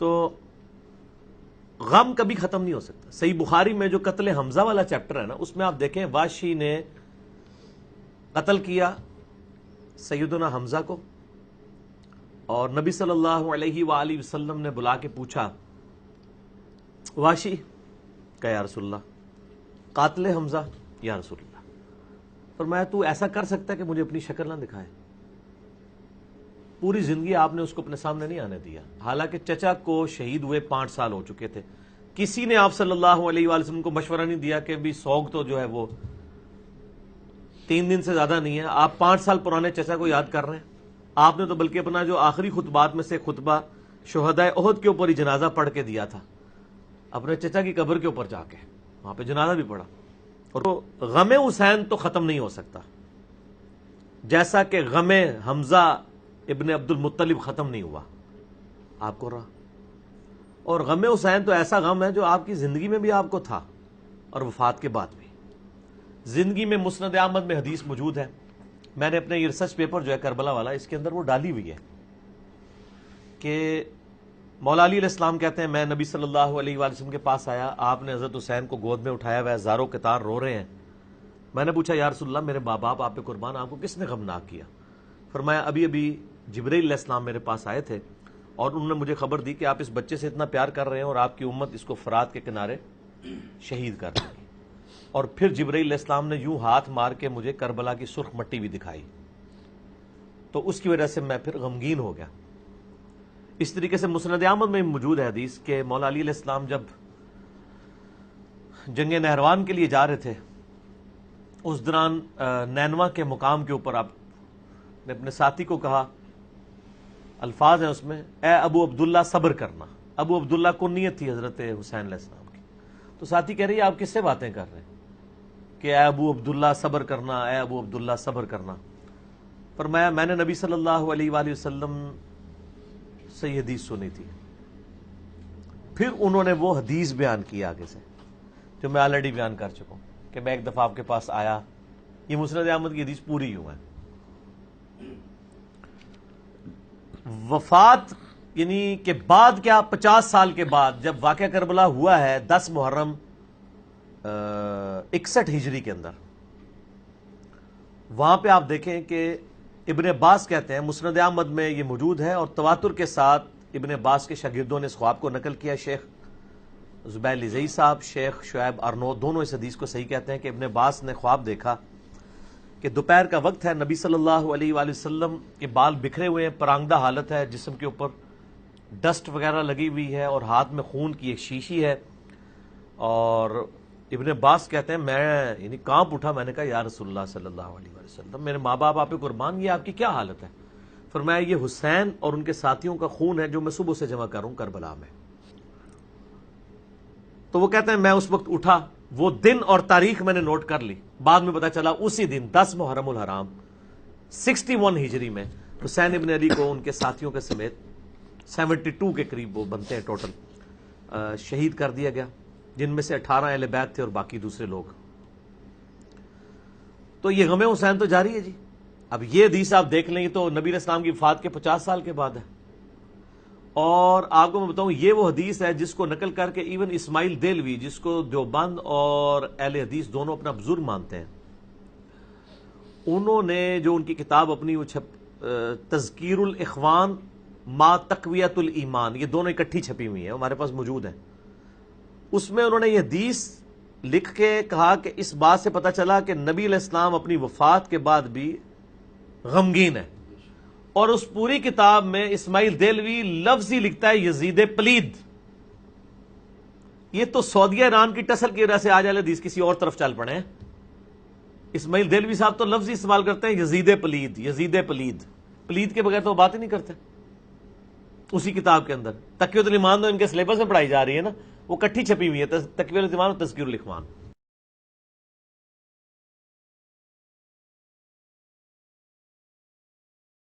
تو غم کبھی ختم نہیں ہو سکتا. صحیح بخاری میں جو قتل حمزہ والا چیپٹر ہے نا، اس میں آپ دیکھیں واشی نے قتل کیا سیدنا حمزہ کو، اور نبی صلی اللہ علیہ وآلہ وسلم نے بلا کے پوچھا واشی کہ یا رسول اللہ قاتل حمزہ یا رسول اللہ. فرمایا تو ایسا کر سکتا ہے کہ مجھے اپنی شکل نہ دکھائے؟ پوری زندگی آپ نے اس کو اپنے سامنے نہیں آنے دیا، حالانکہ چچا کو شہید ہوئے 5 سال ہو چکے تھے. کسی نے آپ صلی اللہ علیہ وآلہ وسلم کو مشورہ نہیں دیا کہ بھی سوگ تو جو ہے وہ 3 دن سے زیادہ نہیں ہے، آپ 5 سال پرانے چچا کو یاد کر رہے ہیں. آپ نے تو بلکہ اپنا جو آخری خطبات میں سے خطبہ شہدائے احد کے اوپر ہی جنازہ پڑھ کے دیا تھا، اپنے چچا کی قبر کے اوپر جا کے وہاں پہ جنازہ بھی پڑھا. اور غم حسین تو ختم نہیں ہو سکتا، جیسا کہ غم حمزہ ابن عبد المطلب ختم نہیں ہوا، آپ کو رہا. اور غم حسین تو ایسا غم ہے جو آپ کی زندگی میں بھی آپ کو تھا اور وفات کے بعد بھی. زندگی میں مسند احمد میں حدیث موجود ہے، میں نے اپنے یہ ریسرچ پیپر جو ہے کربلا والا، اس کے اندر وہ ڈالی ہوئی ہے کہ مولا علی علیہ السلام کہتے ہیں میں نبی صلی اللہ علیہ وآلہ وسلم کے پاس آیا، آپ نے حضرت حسین کو گود میں اٹھایا ہوا ہے، زاروں کے تار رو رہے ہیں. میں نے پوچھا یا رسول اللہ میرے ماں باپ آپ پہ قربان، آپ کو کس نے غمناک کیا؟ فرمایا ابھی جبرائیل علیہ السلام میرے پاس آئے تھے اور انہوں نے مجھے خبر دی کہ آپ اس بچے سے اتنا پیار کر رہے ہیں اور آپ کی امت اس کو فرات کے کنارے شہید کر دے گی. اور پھر جبرائیل علیہ السلام نے یوں ہاتھ مار کے مجھے کربلا کی سرخ مٹی بھی دکھائی، تو اس کی وجہ سے میں پھر غمگین ہو گیا. اس طریقے سے مسند احمد میں موجود ہے حدیث کہ مولا علی علیہ السلام جب جنگ نہروان کے لیے جا رہے تھے، اس دوران نینوا کے مقام کے اوپر آپ نے اپنے ساتھی کو کہا، الفاظ ہیں اس میں، اے ابو عبداللہ صبر کرنا. ابو عبداللہ کنیت تھی حضرت حسین علیہ السلام کی. تو ساتھی کہہ رہی ہے آپ کس سے باتیں کر رہے ہیں کہ اے ابو عبداللہ صبر کرنا، اے ابو عبداللہ صبر کرنا. فرمایا میں نے نبی صلی اللہ علیہ وآلہ وسلم سے یہ حدیث سنی تھی. پھر انہوں نے وہ حدیث بیان کی آگے سے جو میں آلریڈی بیان کر چکا ہوں کہ میں ایک دفعہ آپ کے پاس آیا. یہ مسند احمد کی حدیث پوری یوں ہے. وفات یعنی کہ بعد کیا 50 سال کے بعد جب واقعہ کربلا ہوا ہے 10 محرم 61 ہجری کے اندر، وہاں پہ آپ دیکھیں کہ ابن عباس کہتے ہیں، مسند احمد میں یہ موجود ہے اور تواتر کے ساتھ ابن عباس کے شاگردوں نے اس خواب کو نقل کیا. شیخ زبیر لزئی صاحب، شیخ شعیب ارنو دونوں اس حدیث کو صحیح کہتے ہیں کہ ابن عباس نے خواب دیکھا کہ دوپہر کا وقت ہے، نبی صلی اللہ علیہ وآلہ وسلم کے بال بکھرے ہوئے ہیں، پرانگدہ حالت ہے، جسم کے اوپر ڈسٹ وغیرہ لگی ہوئی ہے اور ہاتھ میں خون کی ایک شیشی ہے. اور ابن عباس کہتے ہیں میں یعنی کانپ اٹھا، میں نے کہا یا رسول اللہ صلی اللہ علیہ وآلہ وسلم میرے ماں باپ آپ پہ قربان، یہ آپ کی کیا حالت ہے؟ فرمایا یہ حسین اور ان کے ساتھیوں کا خون ہے جو میں صبح سے جمع کروں کربلا میں. تو وہ کہتے ہیں میں اس وقت اٹھا، وہ دن اور تاریخ میں نے نوٹ کر لی. بعد میں پتا چلا اسی دن 10 محرم الحرام 61 ہجری میں حسین ابن علی کو ان کے ساتھیوں کے سمیت 72 کے قریب وہ بنتے ہیں ٹوٹل، شہید کر دیا گیا، جن میں سے 18 اہل بیت تھے اور باقی دوسرے لوگ. تو یہ غم حسین تو جاری ہے جی. اب یہ حدیث آپ دیکھ لیں تو نبی علیہ السلام کی وفات کے 50 سال کے بعد ہے. اور آپ کو میں بتاؤں یہ وہ حدیث ہے جس کو نقل کر کے ایون اسماعیل دہلوی، جس کو دیوبند اور اہل حدیث دونوں اپنا بزرگ مانتے ہیں، انہوں نے جو ان کی کتاب اپنی وہ تذکیر الاخوان ما تقویت الایمان، یہ دونوں اکٹھی چھپی ہوئی ہیں، ہمارے پاس موجود ہیں. اس میں انہوں نے یہ حدیث لکھ کے کہا کہ اس بات سے پتہ چلا کہ نبی علیہ السلام اپنی وفات کے بعد بھی غمگین ہے. اور اس پوری کتاب میں اسماعیل دہلوی لفظ ہی لکھتا ہے یزید پلید. یہ تو سعودیہ ایران کی ٹسل کی وجہ سے آج حدیث کسی اور طرف چل پڑے ہیں. اسماعیل دہلوی صاحب تو لفظ ہی استعمال کرتے ہیں یزید پلید، یزید پلید، پلید کے بغیر تو وہ بات ہی نہیں کرتے. اسی کتاب کے اندر تقویۃ الایمان تو ان کے سلیبس میں پڑھائی جا رہی ہے نا، وہ کٹھی چھپی ہوئی ہے، تقویۃ الایمان اور تذکیر الاخوان.